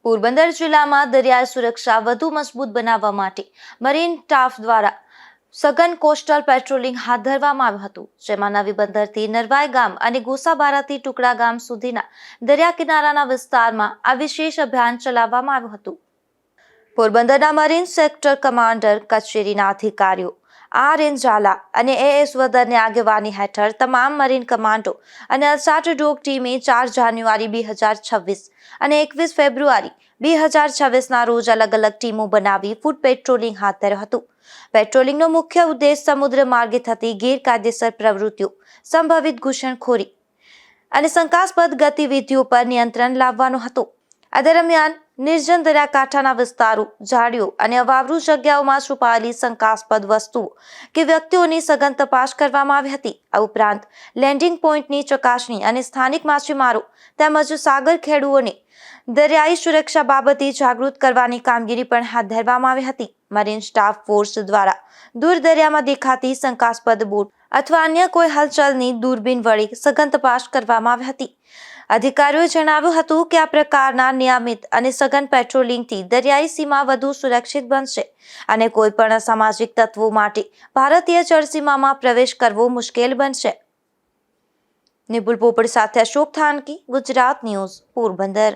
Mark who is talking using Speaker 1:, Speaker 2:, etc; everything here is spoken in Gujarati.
Speaker 1: પોરબંદર જિલ્લામાં દરિયાઈ સુરક્ષા વધુ મજબૂત બનાવવા માટે મરીન સ્ટાફ દ્વારા સઘન કોસ્ટલ પેટ્રોલિંગ હાથ ધરવામાં આવ્યું હતું, જેમાં નવી બંદરથી નરવાઈ ગામ અને ગોસાબારાથી ટુકડા ગામ સુધીના દરિયા કિનારાના વિસ્તારમાં આ વિશેષ અભિયાન ચલાવવામાં આવ્યું હતું. પોરબંદરના મરીન સેક્ટર કમાન્ડર કચેરીના અધિકારીઓ R.N. ઝાલા અને A.S. વદરની આગેવાની હેઠળ તમામ મરીન કમાન્ડો અને અલસાટ ડોગ ટીમે 4 જાન્યુઆરી 2026 અને 21 ફેબ્રુઆરી 2026ના રોજ અલગ અલગ ટીમો બનાવી ફૂટ પેટ્રોલિંગ હાથ ધર્યું હતું. પેટ્રોલિંગનો મુખ્ય ઉદ્દેશ સમુદ્ર માર્ગે થતી ગેરકાયદેસર પ્રવૃત્તિઓ, સંભવિત ઘૂસણખોરી અને શંકાસ્પદ ગતિવિધિઓ પર નિયંત્રણ લાવવાનો હતો. આ દરમિયાન નિર્જન દરિયાકાંઠાના વિસ્તારો, ઝાડીઓ અને અવાવરૂ જગ્યાઓમાં છુપાયેલી શંકાસ્પદ વસ્તુઓ કે વ્યક્તિઓની સઘન તપાસ કરવામાં આવી હતી. આ ઉપરાંત લેન્ડિંગ પોઈન્ટની ચકાસણી અને સ્થાનિક માછીમારો તેમજ સાગર ખેડૂઓને દરિયાઈ સુરક્ષા બાબતે જાગૃત કરવાની કામગીરી પણ હાથ ધરવામાં આવી હતી. મરીન સ્ટાફ ફોર્સ દ્વારા દૂર દરિયામાં દેખાતી શંકાસ્પદ બોટ અથવા અન્ય કોઈ હલચલની દૂરબીન વડે સઘન તપાસ કરવામાં આવી હતી. અધિકારીઓએ જણાવ્યું હતું કે આ પ્રકારના નિયમિત અને સઘન પેટ્રોલિંગથી દરિયાઈ સીમા વધુ સુરક્ષિત બનશે અને કોઈ પણ અસામાજિક તત્વો માટે ભારતીય જળસીમામાં પ્રવેશ કરવો મુશ્કેલ બનશે. નિપુલ પોપટ સાથે અશોક થાનકી, ગુજરાત ન્યૂઝ, પોરબંદર.